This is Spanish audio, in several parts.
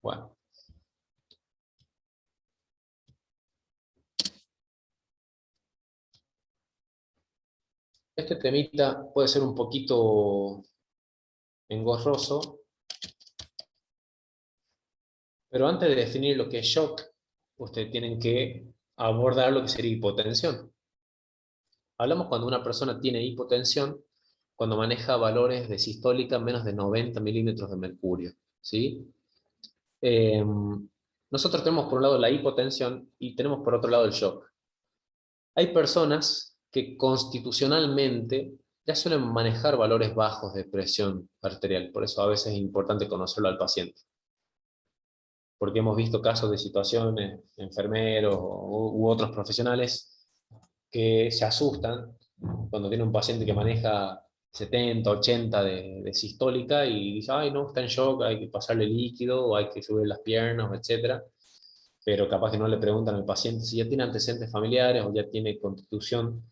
Bueno. Este temita puede ser un poquito engorroso, pero antes de definir lo que es shock, ustedes tienen que abordar lo que sería hipotensión. Hablamos cuando una persona tiene hipotensión, cuando maneja valores de sistólica menos de 90 milímetros de mercurio, ¿sí? Eh, Nosotros tenemos por un lado la hipotensión y tenemos por otro lado el shock. Hay personas que constitucionalmente ya suelen manejar valores bajos de presión arterial, por eso a veces es importante conocerlo al paciente. Porque hemos visto casos de situaciones, enfermeros u otros profesionales que se asustan cuando tiene un paciente que maneja 70, 80 de sistólica y dice, ay no, está en shock, hay que pasarle líquido, o hay que subir las piernas, etcétera. Pero capaz que no le preguntan al paciente si ya tiene antecedentes familiares o ya tiene constitución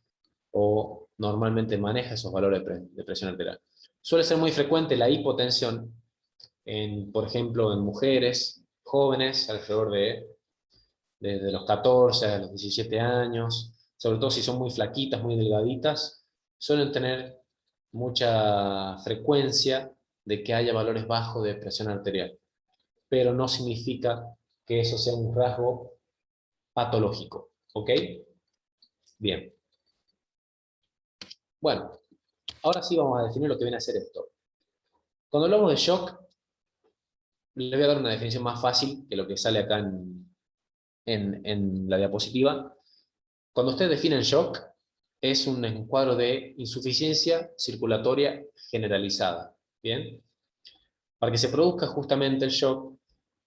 o normalmente maneja esos valores de presión arterial. Suele ser muy frecuente la hipotensión, por ejemplo, en mujeres jóvenes, alrededor de los 14 a los 17 años, sobre todo si son muy flaquitas, muy delgaditas, suelen tener mucha frecuencia de que haya valores bajos de presión arterial, pero no significa que eso sea un rasgo patológico, ¿ok? Bien. Bueno, ahora sí vamos a definir lo que viene a ser esto. Cuando hablamos de shock, les voy a dar una definición más fácil que lo que sale acá en la diapositiva. Cuando ustedes definen shock, es un encuadro de insuficiencia circulatoria generalizada. ¿Bien? Para que se produzca justamente el shock,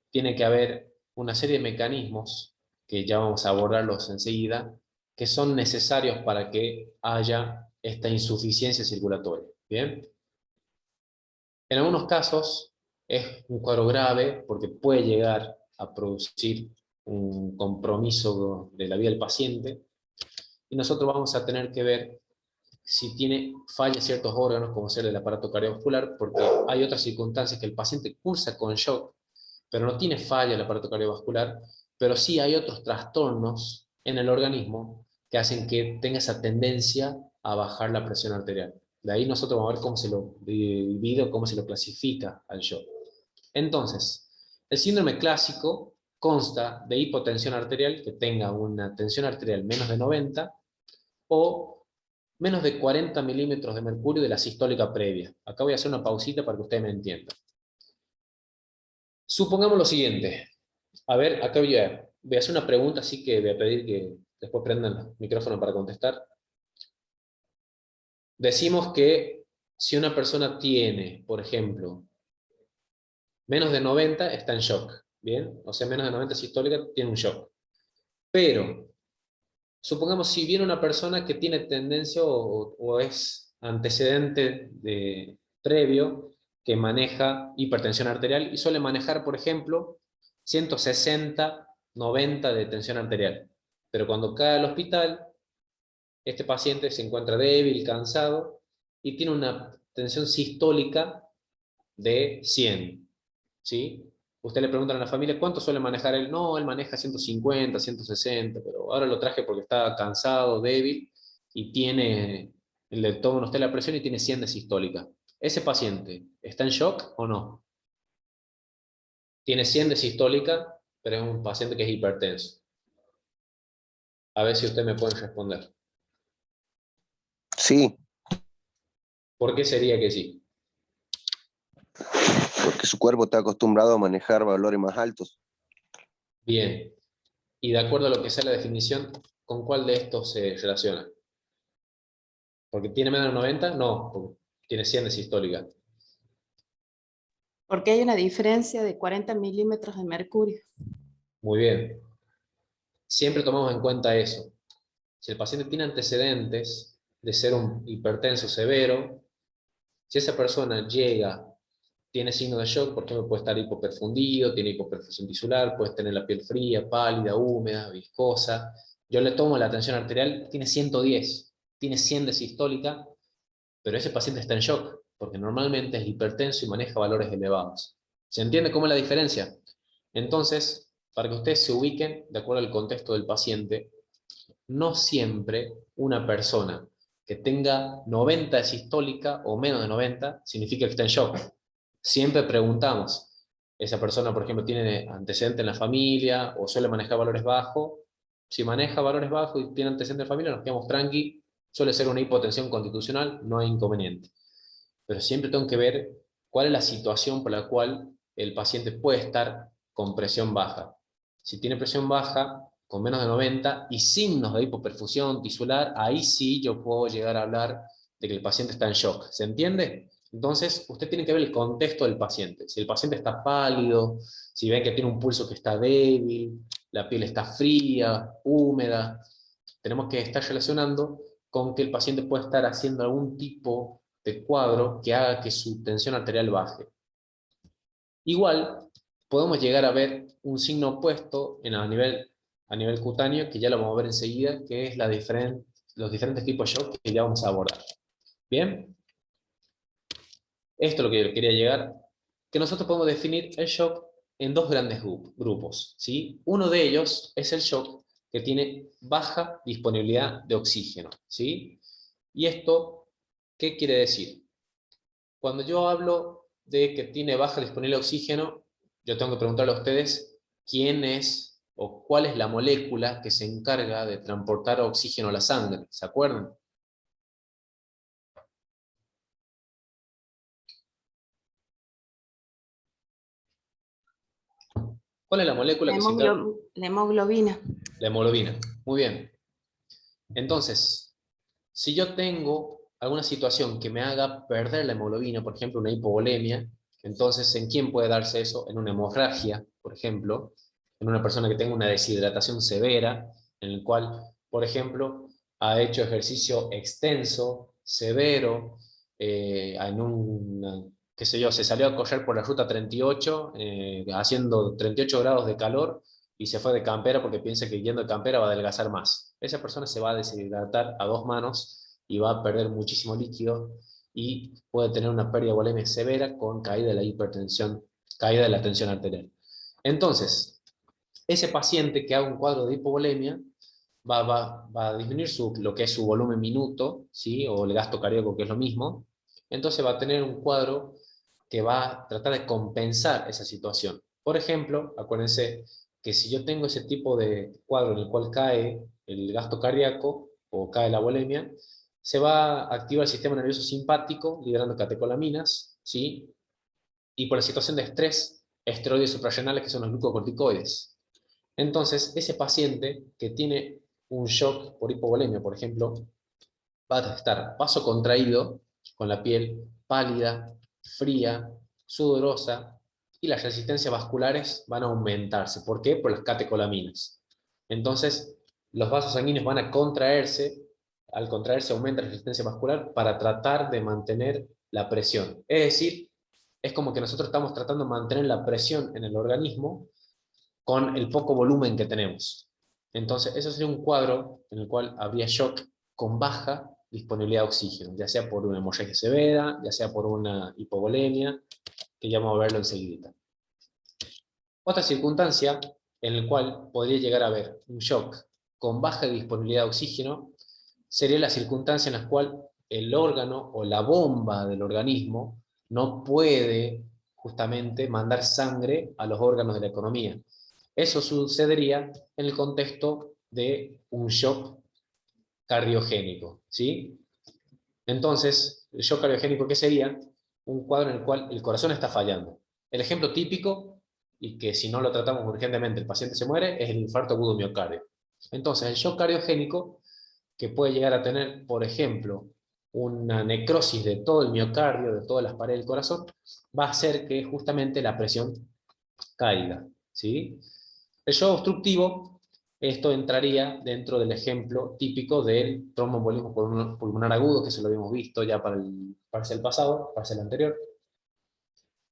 tiene que haber una serie de mecanismos, que ya vamos a abordarlos enseguida, que son necesarios para que haya esta insuficiencia circulatoria. ¿Bien? En algunos casos es un cuadro grave porque puede llegar a producir un compromiso de la vida del paciente y nosotros vamos a tener que ver si tiene falla ciertos órganos, como ser el aparato cardiovascular, porque hay otras circunstancias que el paciente cursa con shock, pero no tiene falla el aparato cardiovascular, pero sí hay otros trastornos en el organismo que hacen que tenga esa tendencia a bajar la presión arterial. De ahí nosotros vamos a ver cómo se lo divide, cómo se lo clasifica al shock. Entonces, el síndrome clásico consta de hipotensión arterial, que tenga una tensión arterial menos de 90, o menos de 40 milímetros de mercurio de la sistólica previa. Acá voy a hacer una pausita para que ustedes me entiendan. Supongamos lo siguiente. A ver, acá voy a hacer una pregunta, así que voy a pedir que después prendan el micrófono para contestar. Decimos que si una persona tiene, por ejemplo, menos de 90, está en shock. ¿Bien? O sea, menos de 90 sistólica tiene un shock. Pero, supongamos si viene una persona que tiene tendencia o es antecedente previo que maneja hipertensión arterial y suele manejar, por ejemplo, 160, 90 de tensión arterial. Pero cuando cae al hospital, este paciente se encuentra débil, cansado y tiene una tensión sistólica de 100. ¿Sí? Usted le pregunta a la familia, ¿cuánto suele manejar él? No, él maneja 150, 160, pero ahora lo traje porque está cansado, débil, y le toma usted la presión y tiene 100 de sistólica. ¿Ese paciente está en shock o no? Tiene 100 de sistólica, pero es un paciente que es hipertenso. A ver si usted me puede responder. Sí, ¿Por qué sería que sí? porque su cuerpo está acostumbrado a manejar valores más altos. Bien. Y de acuerdo a lo que sea la definición, ¿con cuál de estos se relaciona? ¿Porque tiene menos de 90? No, porque tiene 100 de sistólica. Porque hay una diferencia de 40 milímetros de mercurio. Muy bien. Siempre tomamos en cuenta eso. Si el paciente tiene antecedentes de ser un hipertenso severo, si esa persona llega, tiene signos de shock, por ejemplo, puede estar hipoperfundido, tiene hipoperfusión tisular, puede tener la piel fría, pálida, húmeda, viscosa. Yo le tomo la tensión arterial, tiene 110, tiene 100 de sistólica, pero ese paciente está en shock, porque normalmente es hipertenso y maneja valores elevados. ¿Se entiende cómo es la diferencia? Entonces, para que ustedes se ubiquen de acuerdo al contexto del paciente, no siempre una persona que tenga 90 de sistólica o menos de 90 significa que está en shock. Siempre preguntamos, esa persona, por ejemplo, tiene antecedente en la familia o suele manejar valores bajos. Si maneja valores bajos y tiene antecedente en la familia, nos quedamos tranqui, suele ser una hipotensión constitucional, no hay inconveniente. Pero siempre tengo que ver cuál es la situación por la cual el paciente puede estar con presión baja. Si tiene presión baja, con menos de 90 y signos de hipoperfusión tisular, ahí sí yo puedo llegar a hablar de que el paciente está en shock. ¿Se entiende? Entonces, usted tiene que ver el contexto del paciente. Si el paciente está pálido, si ven que tiene un pulso que está débil, la piel está fría, húmeda, tenemos que estar relacionando con que el paciente puede estar haciendo algún tipo de cuadro que haga que su tensión arterial baje. Igual, podemos llegar a ver un signo opuesto a nivel cutáneo, que ya lo vamos a ver enseguida, que es los diferentes tipos de shock que ya vamos a abordar. ¿Bien? Esto es lo que quería llegar, que nosotros podemos definir el shock en dos grandes grupos, ¿sí? Uno de ellos es el shock que tiene baja disponibilidad de oxígeno, ¿sí? ¿Y esto qué quiere decir? Cuando yo hablo de que tiene baja disponibilidad de oxígeno, yo tengo que preguntarle a ustedes quién es o cuál es la molécula que se encarga de transportar oxígeno a la sangre, ¿se acuerdan? ¿Cuál es la molécula que se encarga? La hemoglobina. La hemoglobina. Muy bien. Entonces, si yo tengo alguna situación que me haga perder la hemoglobina, por ejemplo, una hipovolemia, entonces, ¿en quién puede darse eso? En una hemorragia, por ejemplo, en una persona que tenga una deshidratación severa, en el cual, por ejemplo, ha hecho ejercicio extenso, severo, en qué sé yo, se salió a correr por la ruta 38, haciendo 38 grados de calor, y se fue de campera porque piensa que yendo de campera va a adelgazar más. Esa persona se va a deshidratar a 2 manos y va a perder muchísimo líquido y puede tener una pérdida de volemia severa con caída de la hipertensión, caída de la tensión arterial. Entonces, ese paciente que haga un cuadro de hipovolemia va a disminuir lo que es su volumen minuto, ¿sí? O el gasto cardíaco, que es lo mismo. Entonces va a tener un cuadro que va a tratar de compensar esa situación. Por ejemplo, acuérdense que si yo tengo ese tipo de cuadro en el cual cae el gasto cardíaco o cae la volemia, se va a activar el sistema nervioso simpático, liberando catecolaminas, ¿sí? Y por la situación de estrés, esteroides suprarrenales, que son los glucocorticoides. Entonces, ese paciente que tiene un shock por hipovolemia, por ejemplo, va a estar vasocontraído, con la piel pálida, fría, sudorosa, y las resistencias vasculares van a aumentarse. ¿Por qué? Por las catecolaminas. Entonces, los vasos sanguíneos van a contraerse, al contraerse aumenta la resistencia vascular para tratar de mantener la presión. Es decir, es como que nosotros estamos tratando de mantener la presión en el organismo con el poco volumen que tenemos. Entonces, eso sería un cuadro en el cual habría shock con baja disponibilidad de oxígeno, ya sea por una hemorragia severa, ya sea por una hipovolemia, que ya vamos a verlo enseguida. Otra circunstancia en la cual podría llegar a haber un shock con baja disponibilidad de oxígeno sería la circunstancia en la cual el órgano o la bomba del organismo no puede justamente mandar sangre a los órganos de la economía. Eso sucedería en el contexto de un shock cardiogénico, ¿sí? Entonces, el shock cardiogénico, ¿qué sería? Un cuadro en el cual el corazón está fallando. El ejemplo típico, y que si no lo tratamos urgentemente el paciente se muere, es el infarto agudo miocardio. Entonces, el shock cardiogénico, que puede llegar a tener, por ejemplo, una necrosis de todo el miocardio, de todas las paredes del corazón, va a hacer que justamente la presión caiga, ¿sí? El shock obstructivo, esto entraría dentro del ejemplo típico del tromboembolismo pulmonar agudo, que eso lo habíamos visto ya para el parcial pasado, parcial anterior.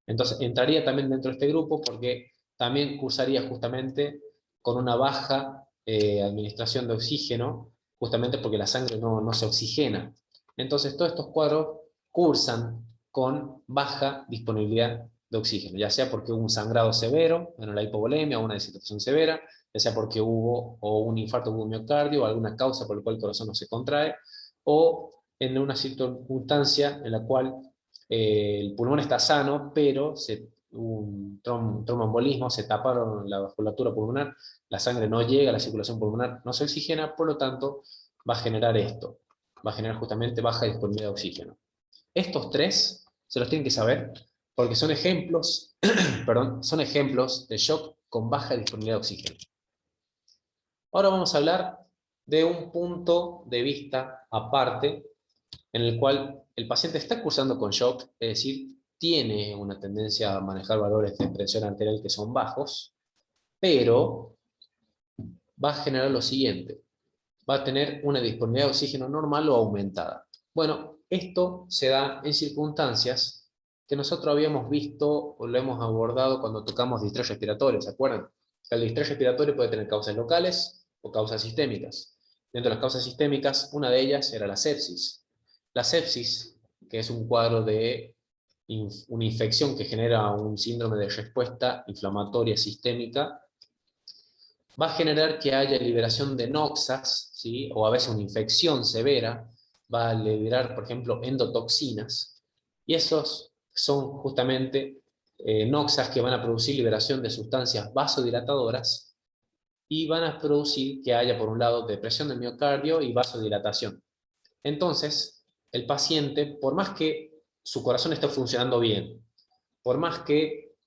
Entonces, entraría también dentro de este grupo porque también cursaría justamente con una baja administración de oxígeno, justamente porque la sangre no se oxigena. Entonces, todos estos cuadros cursan con baja disponibilidad de oxígeno, ya sea porque hubo un sangrado severo, bueno, la hipovolemia o una deshidratación severa, ya sea porque hubo o un infarto de miocardio o alguna causa por la cual el corazón no se contrae, o en una circunstancia en la cual el pulmón está sano, pero un tromboembolismo, se taparon la vasculatura pulmonar, la sangre no llega, la circulación pulmonar no se oxigena, por lo tanto va a generar esto, va a generar justamente baja disponibilidad de oxígeno. Estos tres se los tienen que saber porque son ejemplos, perdón, son ejemplos de shock con baja disponibilidad de oxígeno. Ahora vamos a hablar de un punto de vista aparte en el cual el paciente está cursando con shock, es decir, tiene una tendencia a manejar valores de presión arterial que son bajos, pero va a generar lo siguiente, va a tener una disponibilidad de oxígeno normal o aumentada. Bueno, esto se da en circunstancias que nosotros habíamos visto o lo hemos abordado cuando tocamos distrés respiratorio, ¿se acuerdan? El distrés respiratorio puede tener causas locales o causas sistémicas. Dentro de las causas sistémicas, una de ellas era la sepsis. La sepsis, que es un cuadro de una infección que genera un síndrome de respuesta inflamatoria sistémica, va a generar que haya liberación de noxas, ¿sí? O a veces una infección severa, va a liberar, por ejemplo, endotoxinas, y esos son justamente noxas que van a producir liberación de sustancias vasodilatadoras y van a producir que haya, por un lado, depresión del miocardio y vasodilatación. Entonces, el paciente, por más que su corazón esté funcionando bien, por más que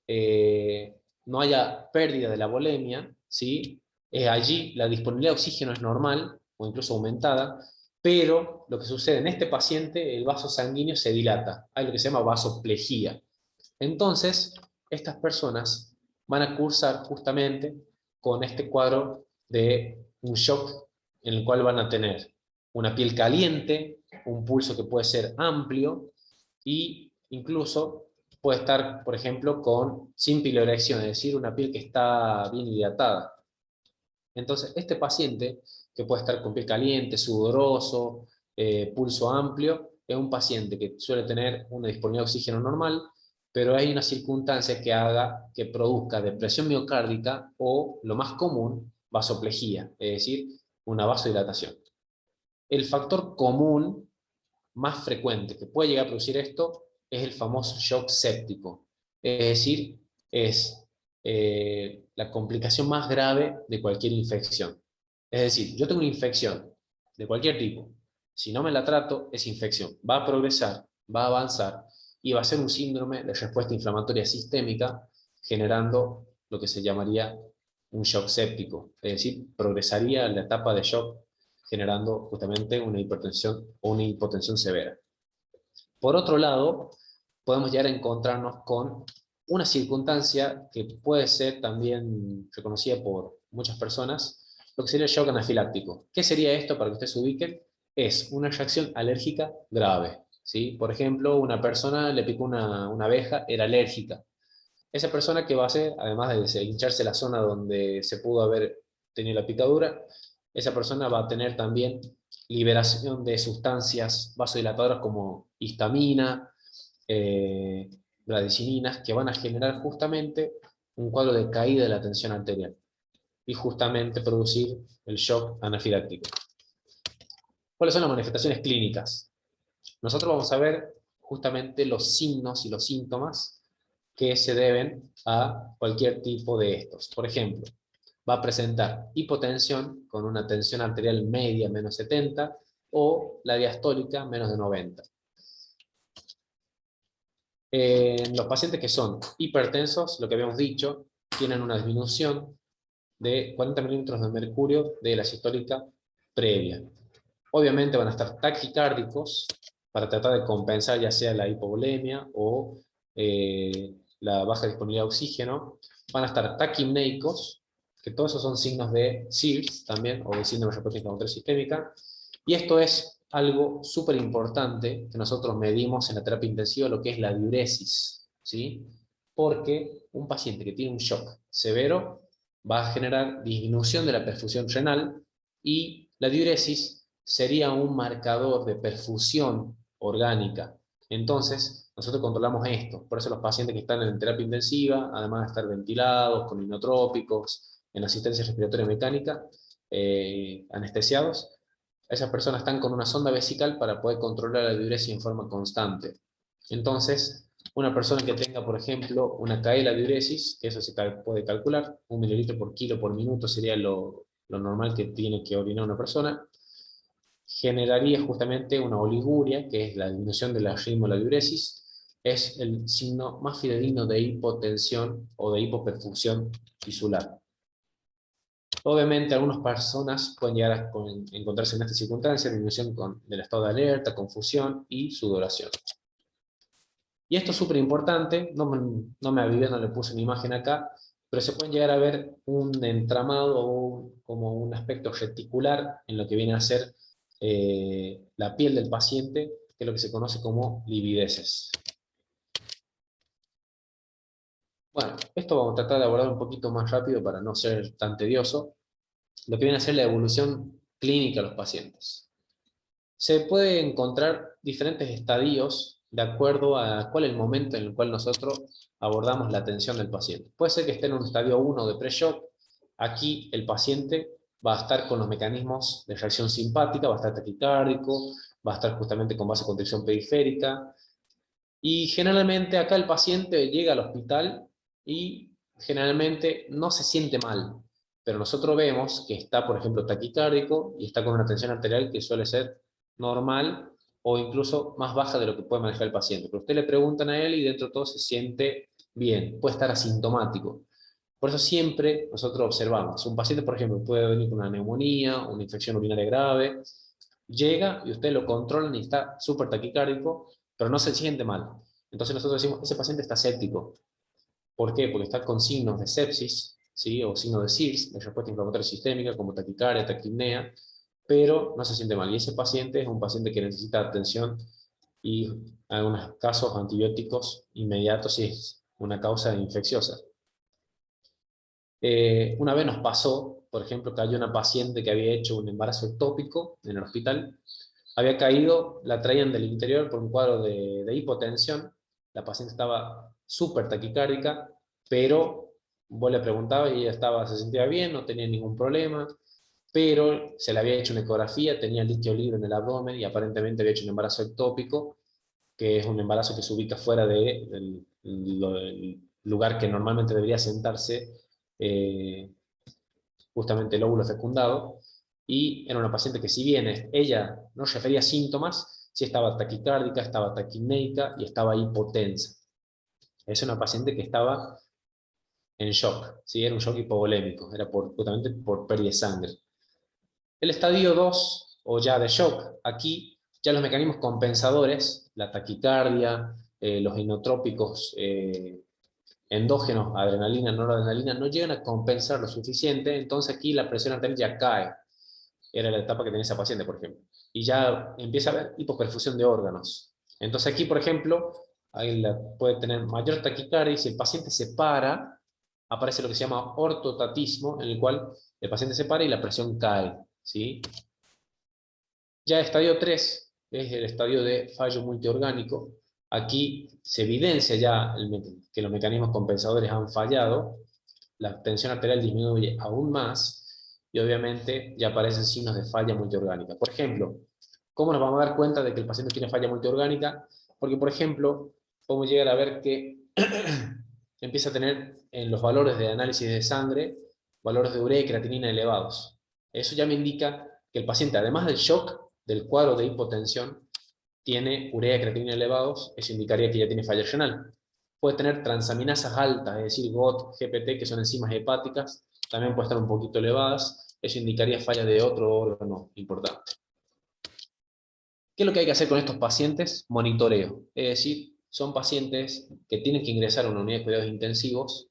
no haya pérdida de la volemia, ¿sí? Allí la disponibilidad de oxígeno es normal o incluso aumentada, pero lo que sucede en este paciente, el vaso sanguíneo se dilata, hay lo que se llama vasoplejía. Entonces, estas personas van a cursar justamente con este cuadro de un shock en el cual van a tener una piel caliente, un pulso que puede ser amplio y incluso puede estar, por ejemplo, sin piloerección, es decir, una piel que está bien hidratada. Entonces, este paciente, que puede estar con piel caliente, sudoroso, pulso amplio, es un paciente que suele tener una disponibilidad de oxígeno normal, pero hay una circunstancia que haga que produzca depresión miocárdica o, lo más común, vasoplejía, es decir, una vasodilatación. El factor común más frecuente que puede llegar a producir esto es el famoso shock séptico, es decir, es la complicación más grave de cualquier infección. Es decir, yo tengo una infección de cualquier tipo, si no me la trato, esa infección va a progresar, va a avanzar y va a ser un síndrome de respuesta inflamatoria sistémica, generando lo que se llamaría un shock séptico, es decir, progresaría en la etapa de shock generando justamente una hipertensión o una hipotensión severa. Por otro lado, podemos llegar a encontrarnos con una circunstancia que puede ser también reconocida por muchas personas, lo que sería el shock anafiláctico. ¿Qué sería esto para que ustedes se ubiquen? Es una reacción alérgica grave, ¿sí? Por ejemplo, una persona le picó una abeja, era alérgica. Esa persona, ¿qué va a hacer? Además de hincharse la zona donde se pudo haber tenido la picadura, esa persona va a tener también liberación de sustancias vasodilatadoras como histamina, bradicininas, que van a generar justamente un cuadro de caída de la tensión arterial y justamente producir el shock anafiláctico. ¿Cuáles son las manifestaciones clínicas? Nosotros vamos a ver justamente los signos y los síntomas que se deben a cualquier tipo de estos. Por ejemplo, va a presentar hipotensión con una tensión arterial media menos 70 o la diastólica menos de 90. Los pacientes que son hipertensos, lo que habíamos dicho, tienen una disminución de 40 milímetros de mercurio de la sistólica previa. Obviamente van a estar taquicárdicos para tratar de compensar ya sea la hipovolemia o la baja disponibilidad de oxígeno. Van a estar taquimneicos, que todos esos son signos de SIRS también, o de síndrome de respuesta inflamatoria sistémica. Y esto es algo súper importante que nosotros medimos en la terapia intensiva, lo que es la diuresis, ¿sí? Porque un paciente que tiene un shock severo va a generar disminución de la perfusión renal y la diuresis sería un marcador de perfusión orgánica. Entonces, nosotros controlamos esto. Por eso los pacientes que están en terapia intensiva, además de estar ventilados, con inotrópicos, en asistencia respiratoria mecánica, anestesiados, esas personas están con una sonda vesical para poder controlar la diuresis en forma constante. Entonces, una persona que tenga, por ejemplo, una caída de la diuresis, que eso se puede calcular, 1 mililitro por kilo por minuto sería lo normal que tiene que orinar una persona, generaría justamente una oliguria, que es la disminución del ritmo de la diuresis, es el signo más fidedigno de hipotensión o de hipoperfusión tisular. Obviamente algunas personas pueden llegar a encontrarse en esta circunstancia, disminución del estado de alerta, confusión y sudoración. Y esto es súper importante, no me avivé, no le puse una imagen acá, pero se pueden llegar a ver un entramado o como un aspecto reticular en lo que viene a ser la piel del paciente, que es lo que se conoce como livideces. Bueno, esto vamos a tratar de abordar un poquito más rápido para no ser tan tedioso. Lo que viene a ser la evolución clínica de los pacientes. Se puede encontrar diferentes estadios de acuerdo a cuál es el momento en el cual nosotros abordamos la atención del paciente. Puede ser que esté en un estadio 1 de pre-shock. Aquí el paciente va a estar con los mecanismos de reacción simpática, va a estar taquicárdico, va a estar justamente con vasoconstricción periférica. Y generalmente acá el paciente llega al hospital y generalmente no se siente mal. Pero nosotros vemos que está, por ejemplo, taquicárdico y está con una tensión arterial que suele ser normal o incluso más baja de lo que puede manejar el paciente. Pero usted le preguntan a él y dentro de todo se siente bien, puede estar asintomático. Por eso siempre nosotros observamos. Un paciente, por ejemplo, puede venir con una neumonía, una infección urinaria grave, llega y usted lo controla y está súper taquicárdico, pero no se siente mal. Entonces nosotros decimos, ese paciente está séptico. ¿Por qué? Porque está con signos de sepsis, ¿sí? O signos de SIRS, de respuesta inflamatoria sistémica, como taquicardia, taquipnea, pero no se siente mal. Y ese paciente es un paciente que necesita atención y en algunos casos antibióticos inmediatos si es una causa infecciosa. Una vez nos pasó, por ejemplo, que hay una paciente que había hecho un embarazo ectópico en el hospital, había caído, la traían del interior por un cuadro de hipotensión, la paciente estaba súper taquicárdica, pero vos le preguntabas y ella se sentía bien, no tenía ningún problema, pero se le había hecho una ecografía, tenía líquido libre en el abdomen y aparentemente había hecho un embarazo ectópico, que es un embarazo que se ubica fuera del lugar que normalmente debería sentarse justamente el óvulo fecundado, y era una paciente que si bien ella no refería síntomas, sí estaba taquicárdica, estaba taquipnéica y estaba hipotensa. Es una paciente que estaba en shock, ¿sí? Era un shock hipovolémico, era justamente por pérdida de sangre. El estadio 2, o ya de shock, aquí ya los mecanismos compensadores, la taquicardia, los inotrópicos endógenos, adrenalina, noradrenalina, no llegan a compensar lo suficiente, entonces aquí la presión arterial ya cae. Era la etapa que tenía esa paciente, por ejemplo. Y ya empieza a haber hipoperfusión de órganos. Entonces aquí, por ejemplo, ahí puede tener mayor taquicardia y si el paciente se para, aparece lo que se llama ortotatismo, en el cual el paciente se para y la presión cae, ¿sí? Ya el estadio 3 es el estadio de fallo multiorgánico. Aquí se evidencia ya que los mecanismos compensadores han fallado, la tensión arterial disminuye aún más y obviamente ya aparecen signos de falla multiorgánica. Por ejemplo, ¿cómo nos vamos a dar cuenta de que el paciente tiene falla multiorgánica? Porque, por ejemplo, podemos llegar a ver que empieza a tener en los valores de análisis de sangre valores de urea y creatinina elevados. Eso ya me indica que el paciente, además del shock del cuadro de hipotensión, tiene urea y creatinina elevados, eso indicaría que ya tiene falla renal. Puede tener transaminasas altas, es decir, GOT, GPT, que son enzimas hepáticas, también puede estar un poquito elevadas, eso indicaría falla de otro órgano importante. ¿Qué es lo que hay que hacer con estos pacientes? Monitoreo, es decir, son pacientes que tienen que ingresar a una unidad de cuidados intensivos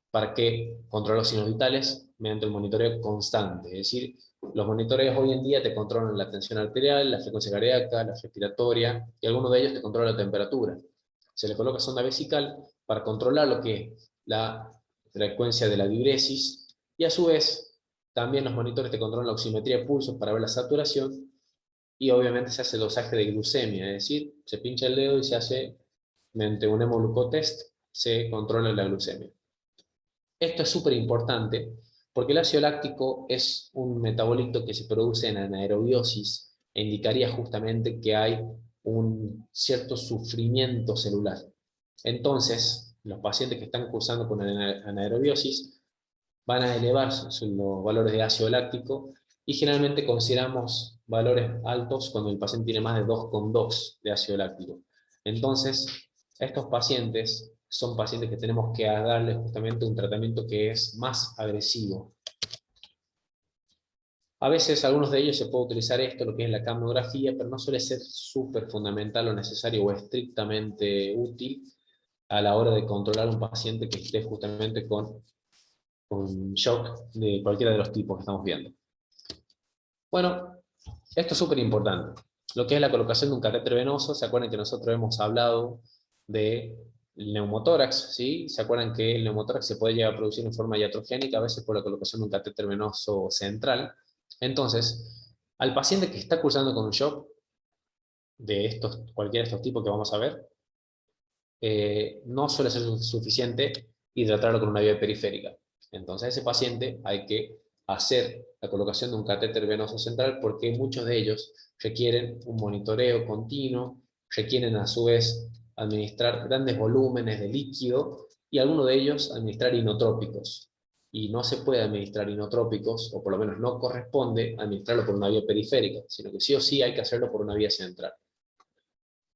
para que controle los signos vitales mediante el monitoreo constante. Es decir, los monitoreos hoy en día te controlan la tensión arterial, la frecuencia cardíaca, la respiratoria, y algunos de ellos te controlan la temperatura. Se le coloca sonda vesical para controlar lo que es la frecuencia de la diuresis, y a su vez, también los monitores te controlan la oximetría de pulsos para ver la saturación, y obviamente se hace dosaje de glucemia, es decir, se pincha el dedo y se hace mediante un hemoglucotest se controla la glucemia. Esto es súper importante porque el ácido láctico es un metabolito que se produce en anaerobiosis e indicaría justamente que hay un cierto sufrimiento celular. Entonces, los pacientes que están cursando con anaerobiosis van a elevar los valores de ácido láctico y generalmente consideramos valores altos cuando el paciente tiene más de 2,2 de ácido láctico. Entonces, estos pacientes son pacientes que tenemos que darles justamente un tratamiento que es más agresivo. A veces algunos de ellos se puede utilizar esto, lo que es la capnografía, pero no suele ser súper fundamental o necesario o estrictamente útil a la hora de controlar un paciente que esté justamente con shock de cualquiera de los tipos que estamos viendo. Bueno, esto es súper importante. Lo que es la colocación de un catéter venoso, ¿se acuerdan que nosotros hemos hablado del neumotórax? ¿Sí? ¿Se acuerdan que el neumotórax se puede llegar a producir en forma iatrogénica, a veces por la colocación de un catéter venoso central? Entonces, al paciente que está cursando con un shock, de cualquiera de estos tipos que vamos a ver, no suele ser suficiente hidratarlo con una vía periférica. Entonces a ese paciente hay que hacer la colocación de un catéter venoso central porque muchos de ellos requieren un monitoreo continuo, requieren a su vez administrar grandes volúmenes de líquido y algunos de ellos administrar inotrópicos. Y no se puede administrar inotrópicos, o por lo menos no corresponde administrarlo por una vía periférica, sino que sí o sí hay que hacerlo por una vía central.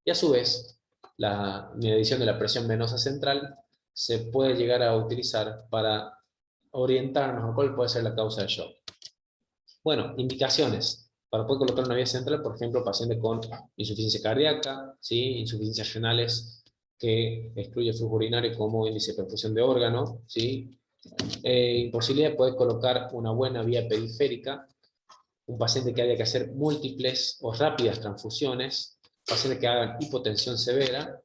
Y a su vez, la medición de la presión venosa central se puede llegar a utilizar para orientarnos a cuál puede ser la causa del shock. Bueno, indicaciones para poder colocar una vía central, por ejemplo, paciente con insuficiencia cardíaca, ¿sí? Insuficiencias renales que excluye flujo urinario como índice de perfusión de órgano, ¿sí? Imposibilidad de poder colocar una buena vía periférica, un paciente que haya que hacer múltiples o rápidas transfusiones, pacientes que hagan hipotensión severa,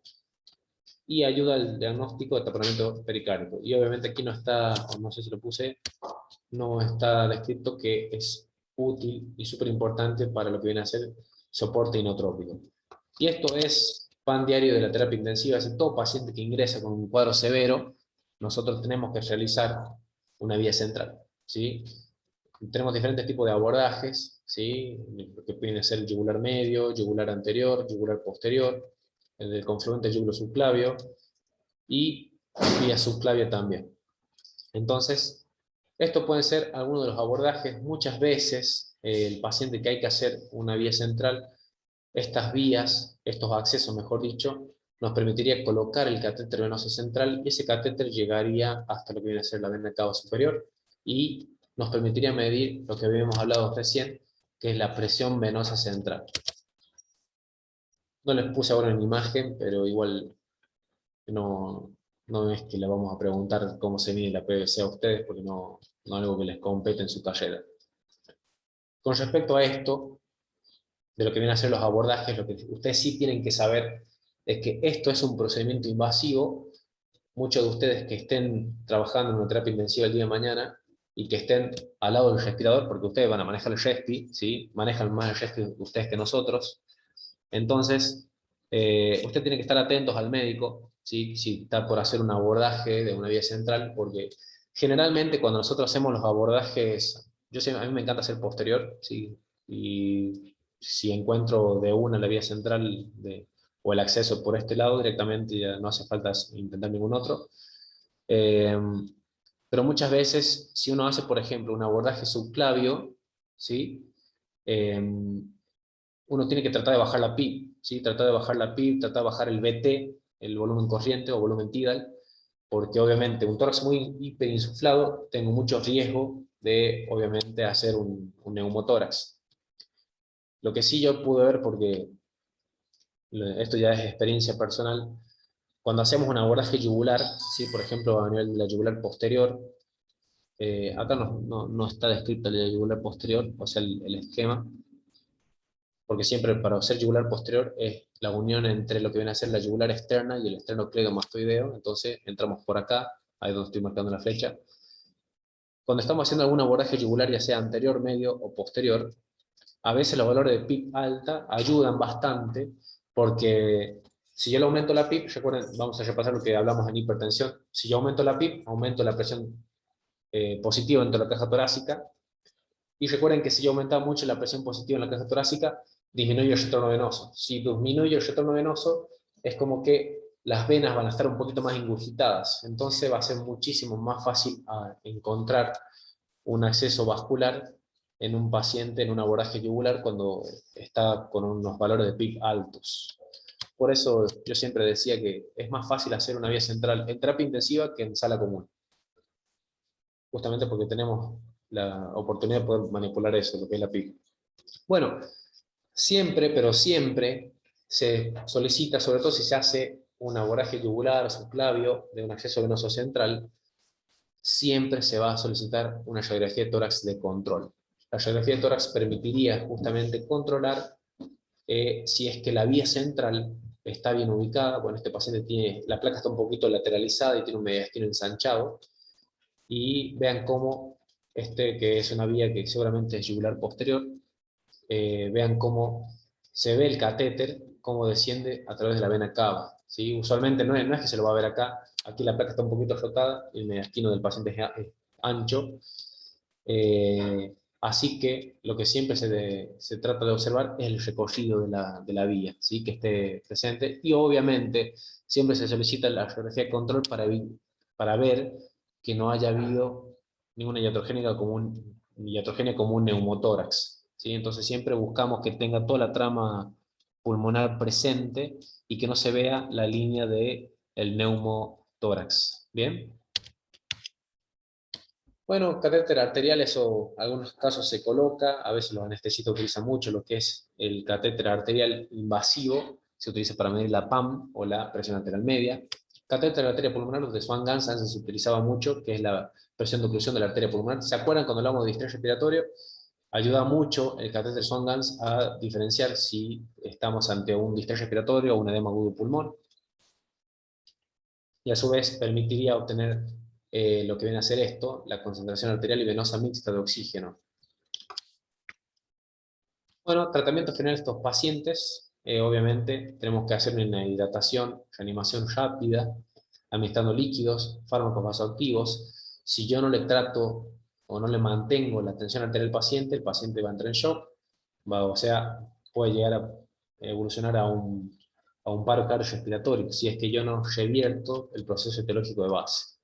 y ayuda al diagnóstico de taponamiento pericárdico. Y obviamente aquí no está, o no sé si lo puse, no está descrito que es útil y súper importante para lo que viene a ser soporte inotrópico. Y esto es pan diario de la terapia intensiva. Si todo paciente que ingresa con un cuadro severo, nosotros tenemos que realizar una vía central, ¿sí? Tenemos diferentes tipos de abordajes, ¿sí? Que pueden ser el yugular medio, yugular anterior, yugular posterior, el del confluente yugulo-subclavio y vía subclavia también. Entonces, esto puede ser alguno de los abordajes. Muchas veces el paciente que hay que hacer una vía central, estas vías, estos accesos mejor dicho, nos permitiría colocar el catéter venoso central y ese catéter llegaría hasta lo que viene a ser la vena cava superior y nos permitiría medir lo que habíamos hablado recién, que es la presión venosa central. No les puse ahora en imagen, pero igual no es que le vamos a preguntar cómo se mide la PVC a ustedes, porque no es algo que les compete en su carrera. Con respecto a esto, de lo que vienen a ser los abordajes, lo que ustedes sí tienen que saber es que esto es un procedimiento invasivo. Muchos de ustedes que estén trabajando en una terapia intensiva el día de mañana y que estén al lado del respirador, porque ustedes van a manejar el respi, ¿sí? Manejan más el respi ustedes que nosotros. Entonces, usted tiene que estar atentos al médico, ¿sí? Si está por hacer un abordaje de una vía central, porque generalmente cuando nosotros hacemos los abordajes, a mí me encanta hacer posterior, ¿sí? Y si encuentro de una la vía central o el acceso por este lado, directamente ya no hace falta intentar ningún otro. Pero muchas veces, si uno hace, por ejemplo, un abordaje subclavio, ¿sí? Uno tiene que tratar de bajar la PIB, ¿sí? Tratar de bajar la PIB, tratar de bajar el VT, el volumen corriente o volumen tidal, porque obviamente un tórax muy hiperinsuflado, tengo mucho riesgo de, obviamente, hacer un neumotórax. Lo que sí yo pude ver, porque esto ya es experiencia personal, cuando hacemos un abordaje yugular, ¿sí? Por ejemplo, a nivel de la yugular posterior, acá no está descrito la yugular posterior, o sea, el esquema, porque siempre para hacer yugular posterior es la unión entre lo que viene a ser la yugular externa y el esternocleidomastoideo, entonces entramos por acá, ahí donde estoy marcando la flecha. Cuando estamos haciendo algún abordaje yugular, ya sea anterior, medio o posterior, a veces los valores de PIB alta ayudan bastante, porque Si yo le aumento la PIP, recuerden, vamos a repasar lo que hablamos en hipertensión. Si yo aumento la PIP, aumento la presión positiva dentro de la caja torácica. Y recuerden que si yo aumentaba mucho la presión positiva en la caja torácica, disminuye el retorno venoso. Si disminuye el retorno venoso, es como que las venas van a estar un poquito más ingurgitadas. Entonces va a ser muchísimo más fácil encontrar un acceso vascular en un paciente en una abordaje yugular cuando está con unos valores de PIC altos. Por eso yo siempre decía que es más fácil hacer una vía central en terapia intensiva que en sala común. Justamente porque tenemos la oportunidad de poder manipular eso, lo que es la PIC. Bueno, siempre, pero siempre, se solicita, sobre todo si se hace un abordaje yugular o subclavio de un acceso venoso central, siempre se va a solicitar una radiografía de tórax de control. La radiografía de tórax permitiría justamente controlar si es que la vía central está bien ubicada. Bueno, este paciente tiene, la placa está un poquito lateralizada y tiene un mediastino ensanchado, y vean cómo, que es una vía que seguramente es yugular posterior, vean cómo se ve el catéter, cómo desciende a través de la vena cava, ¿sí? Usualmente no es que se lo va a ver acá, aquí la placa está un poquito rotada, el mediastino del paciente es ancho, así que lo que siempre se trata de observar es el recorrido de la vía, ¿sí? Que esté presente, y obviamente siempre se solicita la radiografía de control para ver que no haya habido ninguna iatrogenia como un neumotórax, ¿sí? Entonces siempre buscamos que tenga toda la trama pulmonar presente y que no se vea la línea del neumotórax. ¿Bien? Bueno, catéter arterial, eso en algunos casos se coloca, a veces los anestesistas utilizan mucho lo que es el catéter arterial invasivo, se utiliza para medir la PAM o la presión arterial media. Catéter de arteria pulmonar de Swan-Ganz antes se utilizaba mucho, que es la presión de oclusión de la arteria pulmonar. ¿Se acuerdan cuando hablamos de distrés respiratorio? Ayuda mucho el catéter Swan-Ganz a diferenciar si estamos ante un distrés respiratorio o un edema agudo pulmón. Y a su vez permitiría obtener lo que viene a ser esto, la concentración arterial y venosa mixta de oxígeno. Bueno, tratamiento general de estos pacientes, obviamente tenemos que hacer una hidratación, reanimación rápida, administrando líquidos, fármacos vasoactivos. Si yo no le trato o no le mantengo la tensión arterial del paciente, el paciente va a entrar en shock, o sea, puede llegar a evolucionar a un paro cardiorrespiratorio, si es que yo no revierto el proceso etiológico de base.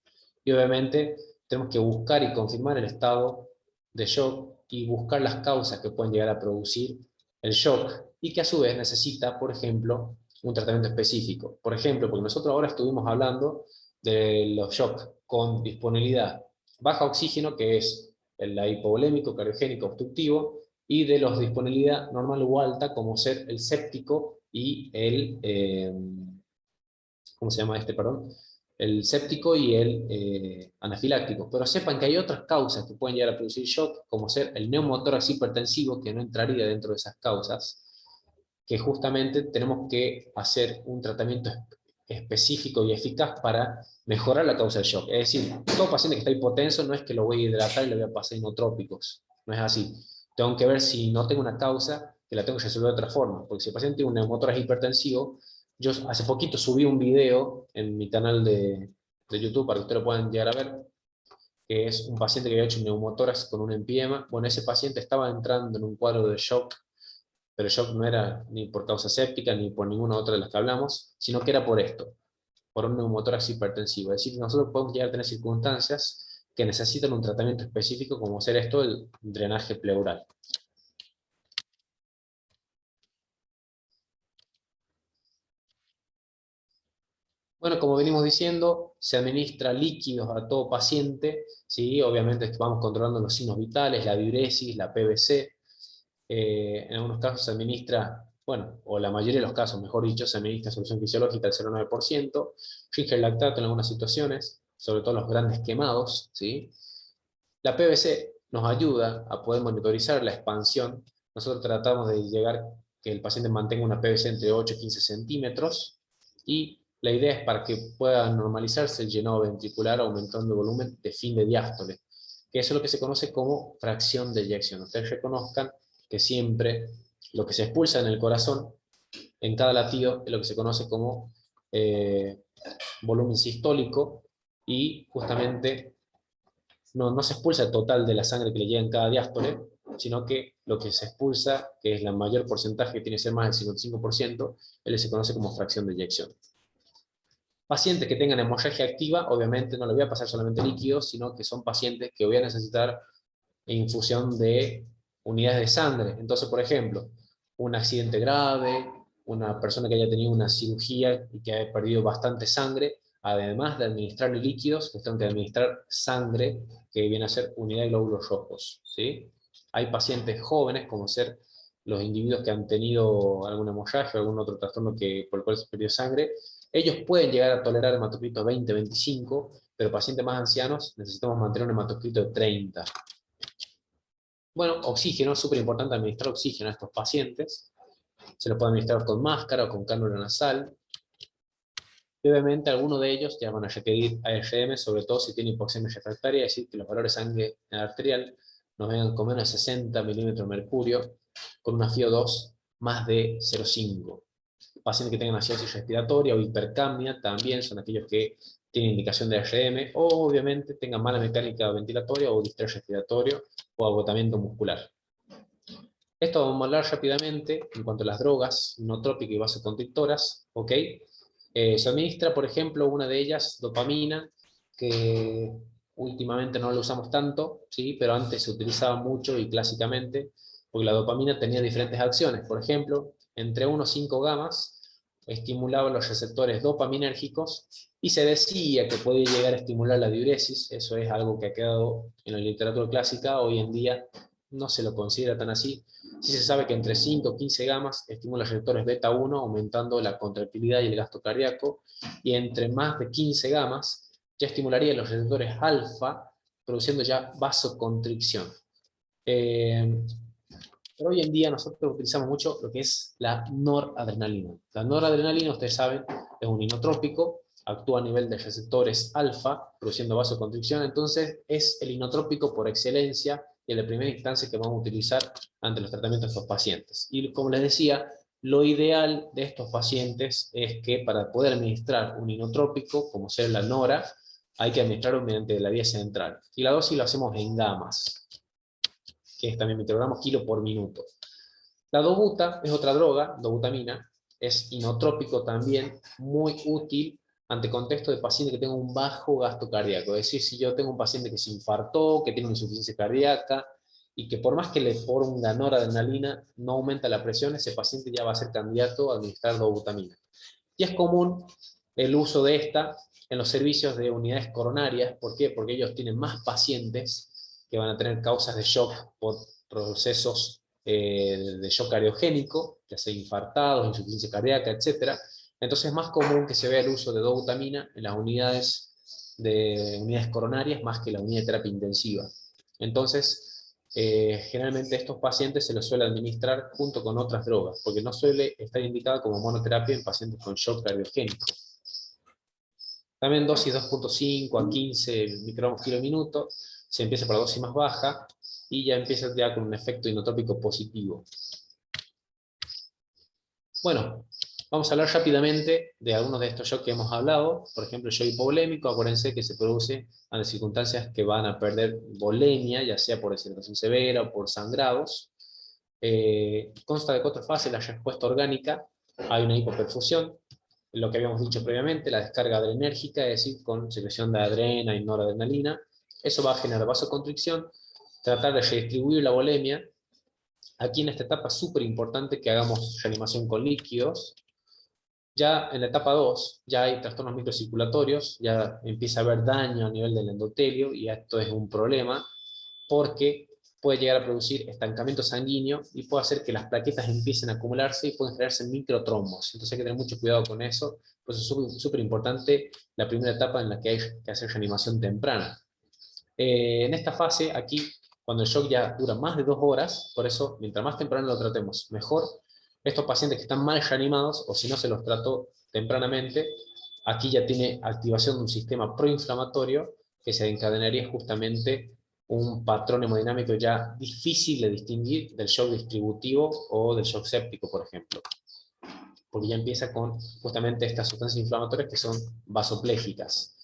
Y obviamente tenemos que buscar y confirmar el estado de shock y buscar las causas que pueden llegar a producir el shock, y que a su vez necesita, por ejemplo, un tratamiento específico. Por ejemplo, porque nosotros ahora estuvimos hablando de los shocks con disponibilidad baja oxígeno, que es el hipovolémico, cardiogénico, obstructivo, y de los disponibilidad normal o alta, como ser el séptico y ¿cómo se llama este, perdón? El séptico y el anafiláctico. Pero sepan que hay otras causas que pueden llegar a producir shock, como ser el neumotórax hipertensivo, que no entraría dentro de esas causas, que justamente tenemos que hacer un tratamiento específico y eficaz para mejorar la causa del shock. Es decir, todo paciente que está hipotenso no es que lo voy a hidratar y le voy a pasar inotrópicos. No es así. Tengo que ver si no tengo una causa, que la tengo que resolver de otra forma. Porque si el paciente tiene un neumotórax hipertensivo, yo hace poquito subí un video en mi canal de YouTube para que ustedes lo puedan llegar a ver, que es un paciente que había hecho un neumotórax con un empiema. Bueno, ese paciente estaba entrando en un cuadro de shock, pero el shock no era ni por causa séptica ni por ninguna otra de las que hablamos, sino que era por esto, por un neumotórax hipertensivo. Es decir, nosotros podemos llegar a tener circunstancias que necesitan un tratamiento específico, como ser esto, el drenaje pleural. Bueno, como venimos diciendo, se administra líquidos a todo paciente, ¿sí? Obviamente vamos controlando los signos vitales, la diuresis, la PVC. En algunos casos se administra, bueno, o la mayoría de los casos, mejor dicho, se administra solución fisiológica al 0,9%, Ringer lactato en algunas situaciones, sobre todo los grandes quemados, ¿sí? La PVC nos ayuda a poder monitorizar la expansión. Nosotros tratamos de llegar que el paciente mantenga una PVC entre 8 y 15 centímetros, y la idea es para que pueda normalizarse el llenado ventricular aumentando el volumen de fin de diástole, que eso es lo que se conoce como fracción de eyección. Ustedes reconozcan que siempre lo que se expulsa en el corazón en cada latido, es lo que se conoce como volumen sistólico, y justamente no se expulsa el total de la sangre que le llega en cada diástole, sino que lo que se expulsa, que es el mayor porcentaje, que tiene que ser más del 55%, él se conoce como fracción de eyección. Pacientes que tengan hemorragia activa, obviamente no le voy a pasar solamente líquidos, sino que son pacientes que voy a necesitar infusión de unidades de sangre. Entonces, por ejemplo, un accidente grave, una persona que haya tenido una cirugía y que haya perdido bastante sangre, además de administrar líquidos, les tengo que administrar sangre, que viene a ser unidad de glóbulos rojos, ¿sí? Hay pacientes jóvenes, como ser los individuos que han tenido alguna hemorragia o algún otro trastorno por el cual se perdió sangre. Ellos pueden llegar a tolerar hematocritos 20, 25, pero pacientes más ancianos necesitamos mantener un hematocrito de 30. Bueno, oxígeno, súper importante administrar oxígeno a estos pacientes. Se lo puede administrar con máscara o con cánula nasal. Y obviamente algunos de ellos ya van a requerir ARM, sobre todo si tienen hipoxemia refractaria, es decir, que los valores de sangre arterial nos vengan con menos de 60 milímetros de mercurio, con una FiO2 más de 0,5. Pacientes que tengan acidosis respiratoria o hipercapnia también son aquellos que tienen indicación de ARM, o obviamente tengan mala mecánica ventilatoria o distrés respiratorio o agotamiento muscular. Esto vamos a hablar rápidamente en cuanto a las drogas inotrópicas y vasoconstrictoras, ¿ok? Se administra, por ejemplo, una de ellas, dopamina, que últimamente no la usamos tanto, ¿sí? Pero antes se utilizaba mucho y clásicamente, porque la dopamina tenía diferentes acciones. Por ejemplo, entre 1 y 5 gamas estimulaba los receptores dopaminérgicos y se decía que podía llegar a estimular la diuresis. Eso es algo que ha quedado en la literatura clásica. Hoy en día no se lo considera tan así. Sí se sabe que entre 5 y 15 gamas estimula los receptores beta 1, aumentando la contractilidad y el gasto cardíaco, y entre más de 15 gamas ya estimularía los receptores alfa, produciendo ya vasoconstricción. Pero hoy en día nosotros utilizamos mucho lo que es la noradrenalina. La noradrenalina, ustedes saben, es un inotrópico, actúa a nivel de receptores alfa, produciendo vasoconstricción, entonces es el inotrópico por excelencia y el de primera instancia que vamos a utilizar ante los tratamientos de estos pacientes. Y como les decía, lo ideal de estos pacientes es que para poder administrar un inotrópico, como ser la nora, hay que administrarlo mediante la vía central. Y la dosis lo hacemos en gamas, que es también microgramos kilo por minuto. La dobuta es otra droga, dobutamina, es inotrópico también, muy útil ante contexto de pacientes que tengan un bajo gasto cardíaco. Es decir, si yo tengo un paciente que se infartó, que tiene una insuficiencia cardíaca, y que por más que le ponga noradrenalina no aumenta la presión, ese paciente ya va a ser candidato a administrar dobutamina. Y es común el uso de esta en los servicios de unidades coronarias. ¿Por qué? Porque ellos tienen más pacientes que van a tener causas de shock por procesos de shock cardiogénico, ya sea infartados, insuficiencia cardíaca, etc. Entonces es más común que se vea el uso de dobutamina en las unidades coronarias más que la unidad de terapia intensiva. Entonces, generalmente estos pacientes se los suele administrar junto con otras drogas, porque no suele estar indicada como monoterapia en pacientes con shock cardiogénico. También dosis 2.5 a 15 microgramos kilo minuto, se empieza por la dosis más baja y ya empieza ya con un efecto inotrópico positivo. Bueno, vamos a hablar rápidamente de algunos de estos shocks que hemos hablado. Por ejemplo, el shock hipovolémico, acuérdense que se produce ante circunstancias que van a perder volemia, ya sea por deshidratación severa o por sangrados. Consta de 4 fases: la respuesta orgánica, hay una hipoperfusión, lo que habíamos dicho previamente, la descarga adrenérgica, es decir, con secreción de adrena y noradrenalina. Eso va a generar vasoconstricción, tratar de redistribuir la volemia. Aquí en esta etapa es súper importante que hagamos reanimación con líquidos. Ya en la etapa 2 ya hay trastornos microcirculatorios, ya empieza a haber daño a nivel del endotelio, y esto es un problema porque puede llegar a producir estancamiento sanguíneo y puede hacer que las plaquetas empiecen a acumularse y pueden generarse microtrombos. Entonces hay que tener mucho cuidado con eso. Por eso es súper importante la primera etapa en la que hay que hacer reanimación temprana. En esta fase, aquí, cuando el shock ya dura más de 2 horas, por eso, mientras más temprano lo tratemos, mejor. Estos pacientes que están mal reanimados, o si no se los trató tempranamente, aquí ya tiene activación de un sistema proinflamatorio que se encadenaría justamente un patrón hemodinámico ya difícil de distinguir del shock distributivo o del shock séptico, por ejemplo. porque ya empieza con justamente estas sustancias inflamatorias que son vasopléjicas.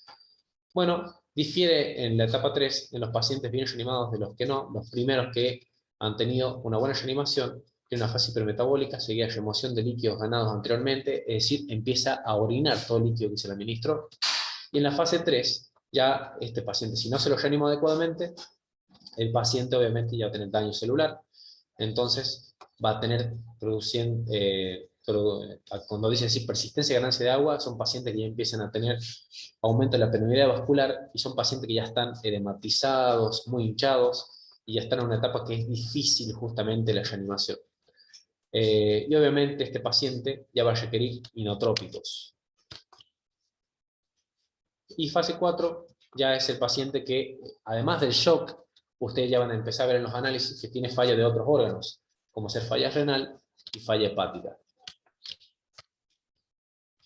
Bueno, difiere en la etapa 3 en los pacientes bien reanimados de los que no. Los primeros que han tenido una buena reanimación tienen una fase hipermetabólica, seguida de remoción de líquidos ganados anteriormente, es decir, empieza a orinar todo el líquido que se le administró. Y en la fase 3, ya este paciente, si no se lo reanimó adecuadamente, el paciente obviamente ya va a tener daño celular, entonces va a tener cuando dicen así, persistencia de ganancia de agua, son pacientes que ya empiezan a tener aumento de la permeabilidad vascular y son pacientes que ya están edematizados, muy hinchados y ya están en una etapa que es difícil justamente la reanimación. Y obviamente este paciente ya va a requerir inotrópicos. Y fase 4 ya es el paciente que, además del shock, ustedes ya van a empezar a ver en los análisis que tiene falla de otros órganos, como ser falla renal y falla hepática.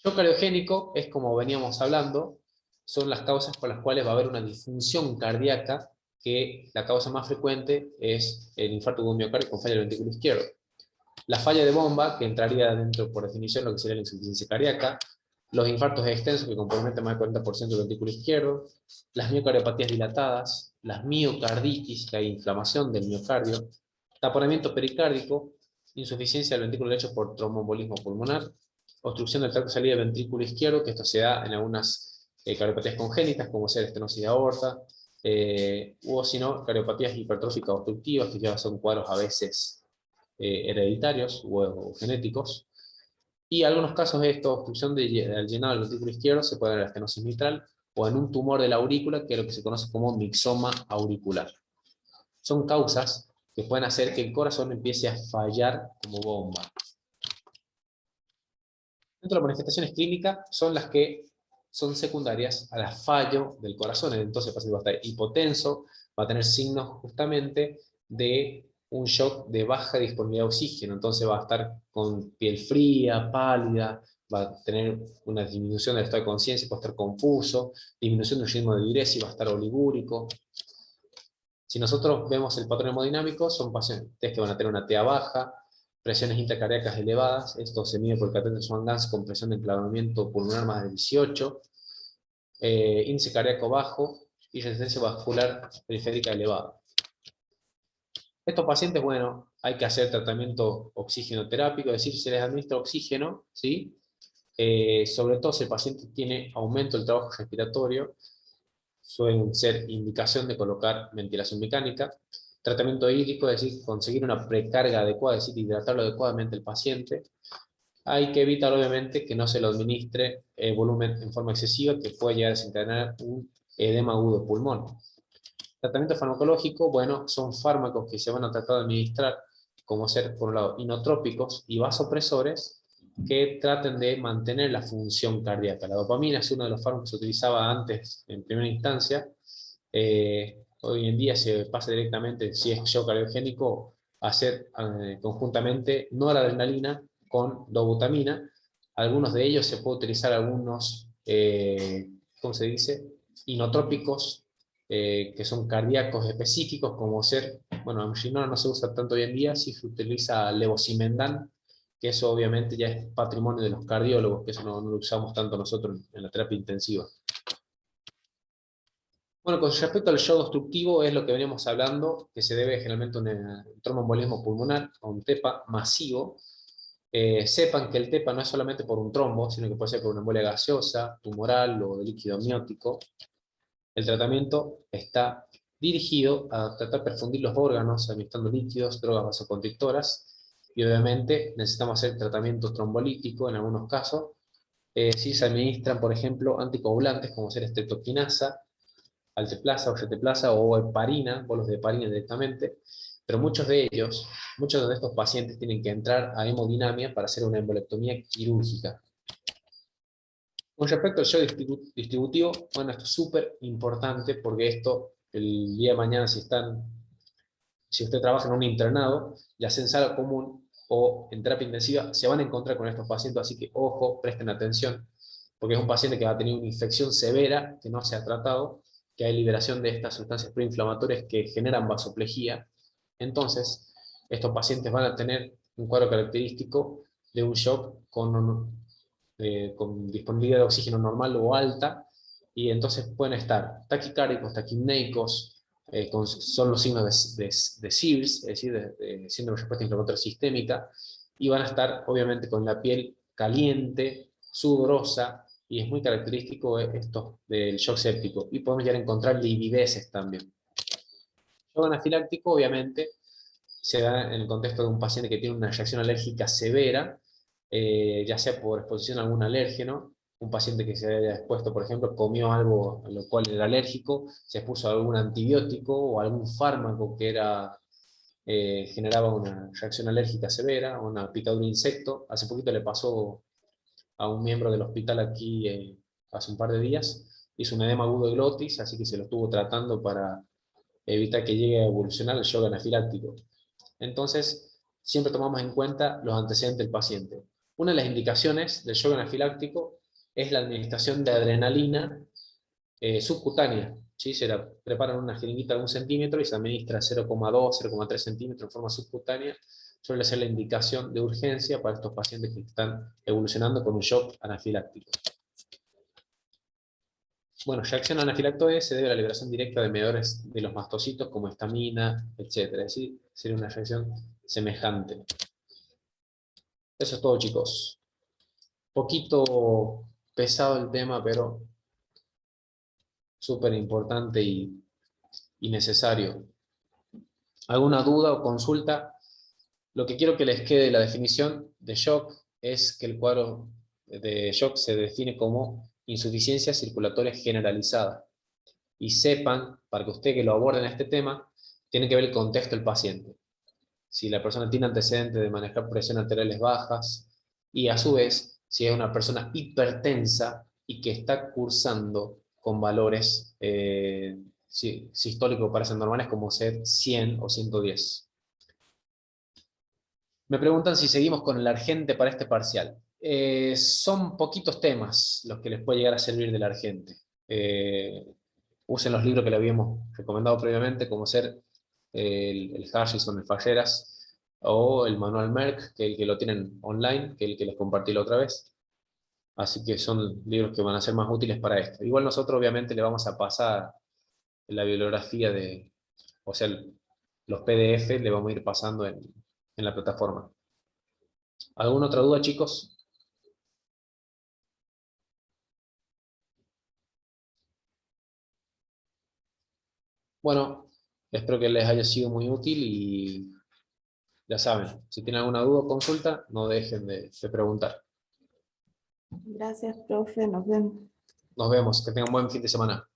Shock cardiogénico es, como veníamos hablando, son las causas por las cuales va a haber una disfunción cardíaca, que la causa más frecuente es el infarto de un miocardio con falla del ventrículo izquierdo. La falla de bomba, que entraría dentro, por definición, lo que sería la insuficiencia cardíaca, los infartos extensos, que comprometen más del 40% del ventrículo izquierdo, las miocardiopatías dilatadas, las miocarditis, que hay inflamación del miocardio, taponamiento pericárdico, insuficiencia del ventrículo derecho por tromboembolismo pulmonar, obstrucción del tracto de salida del ventrículo izquierdo, que esto se da en algunas cardiopatías congénitas, como ser estenosis de aorta, o si no, cardiopatías hipertróficas obstructivas, que ya son cuadros a veces hereditarios o genéticos. Y en algunos casos de esta obstrucción del llenado del ventrículo izquierdo se puede dar en la estenosis mitral o en un tumor de la aurícula, que es lo que se conoce como mixoma auricular. Son causas que pueden hacer que el corazón empiece a fallar como bomba. Dentro de las manifestaciones clínicas son las que son secundarias al fallo del corazón. Entonces el paciente va a estar hipotenso, va a tener signos justamente de un shock de baja disponibilidad de oxígeno, entonces va a estar con piel fría, pálida, va a tener una disminución del estado de conciencia, va a estar confuso, disminución del ritmo de diuresis, va a estar oligúrico. Si nosotros vemos el patrón hemodinámico, son pacientes que van a tener una TA baja, presiones intracardíacas elevadas, esto se mide por el catéter Swan-Ganz con presión de enclavamiento pulmonar más de 18, índice cardíaco bajo y resistencia vascular periférica elevada. Estos pacientes, bueno, hay que hacer tratamiento oxigenoterápico, es decir, se les administra oxígeno, ¿sí? Sobre todo si el paciente tiene aumento del trabajo respiratorio, suelen ser indicación de colocar ventilación mecánica, tratamiento hídrico, es decir, conseguir una precarga adecuada, es decir, hidratarlo adecuadamente el paciente. Hay que evitar, obviamente, que no se lo administre volumen en forma excesiva, que puede llegar a desencadenar un edema agudo de pulmón. Tratamiento farmacológico, bueno, son fármacos que se van a tratar de administrar, como ser, por un lado, inotrópicos y vasopresores, que traten de mantener la función cardíaca. La dopamina es uno de los fármacos que se utilizaba antes, en primera instancia. Hoy en día se pasa directamente, si es shock cardiogénico, a hacer conjuntamente noradrenalina con dobutamina. Algunos de ellos se puede utilizar algunos, ¿cómo se dice? Inotrópicos, que son cardíacos específicos, como ser, bueno, amginona no se usa tanto hoy en día, sí se utiliza levosimendan, que eso obviamente ya es patrimonio de los cardiólogos, que eso no lo usamos tanto nosotros en la terapia intensiva. Bueno, con respecto al shock obstructivo, es lo que veníamos hablando, que se debe generalmente a un tromboembolismo pulmonar, a un TEPA masivo. Sepan que el TEPA no es solamente por un trombo, sino que puede ser por una embolia gaseosa, tumoral o de líquido amniótico. El tratamiento está dirigido a tratar de perfundir los órganos, administrando líquidos, drogas vasoconstrictoras, y obviamente necesitamos hacer tratamiento trombolítico en algunos casos, si se administran, por ejemplo, anticoagulantes como ser estreptoquinasa, alteplasa o reteplasa o heparina, bolos de heparina directamente, pero muchos de estos pacientes tienen que entrar a hemodinamia para hacer una embolectomía quirúrgica. Con respecto al shock distributivo, bueno, esto es súper importante porque esto, el día de mañana, si usted trabaja en un internado, ya sea en sala común o en terapia intensiva, se van a encontrar con estos pacientes, así que ojo, presten atención, porque es un paciente que va a tener una infección severa que no se ha tratado, que hay liberación de estas sustancias preinflamatorias que generan vasoplejía. Entonces, estos pacientes van a tener un cuadro característico de un shock con disponibilidad de oxígeno normal o alta, y entonces pueden estar taquicárdicos, taquimneicos, son los signos de SIRS, es decir, de síndrome de respuesta inflamatoria sistémica, y van a estar obviamente con la piel caliente, sudorosa, y es muy característico esto del shock séptico, y podemos llegar a encontrar livideces también. El shock anafiláctico obviamente se da en el contexto de un paciente que tiene una reacción alérgica severa, ya sea por exposición a algún alérgeno, un paciente que se haya expuesto, por ejemplo, comió algo a lo cual era alérgico, se expuso a algún antibiótico o algún fármaco que generaba una reacción alérgica severa, una picadura de insecto. Hace poquito le pasó a un miembro del hospital aquí, hace un par de días, hizo un edema agudo de glotis, así que se lo estuvo tratando para evitar que llegue a evolucionar el shock anafiláctico. Entonces, siempre tomamos en cuenta los antecedentes del paciente. Una de las indicaciones del shock anafiláctico es la administración de adrenalina subcutánea. ¿Sí? Se la preparan una jeringuita de 1 centímetro y se administra 0,2, 0,3 centímetros en forma subcutánea. Suele ser la indicación de urgencia para estos pacientes que están evolucionando con un shock anafiláctico. Bueno, reacción anafiláctoe se debe a la liberación directa de mediadores de los mastocitos como histamina, etc. Es decir, sería una reacción semejante. Eso es todo, chicos. Poquito pesado el tema, pero súper importante y necesario. ¿Alguna duda o consulta? Lo que quiero que les quede de la definición de shock es que el cuadro de shock se define como insuficiencia circulatoria generalizada. Y sepan, para que ustedes que lo aborden este tema, tiene que ver el contexto del paciente. Si la persona tiene antecedentes de manejar presiones arteriales bajas, y a su vez, si es una persona hipertensa y que está cursando con valores sistólicos que parecen normales como ser 100 o 110. Me preguntan si seguimos con el Argente para este parcial. Son poquitos temas los que les puede llegar a servir del Argente. Usen los libros que le habíamos recomendado previamente, como ser el Harrison, el Falleras, o el Manual Merck, que lo tienen online, que el que les compartí la otra vez. Así que son libros que van a ser más útiles para esto. Igual nosotros obviamente le vamos a pasar la bibliografía o sea, los PDF le vamos a ir pasando en la plataforma. ¿Alguna otra duda, chicos? Bueno, espero que les haya sido muy útil y ya saben, si tienen alguna duda o consulta, no dejen de preguntar. Gracias, profe. Nos vemos. Nos vemos, que tengan un buen fin de semana.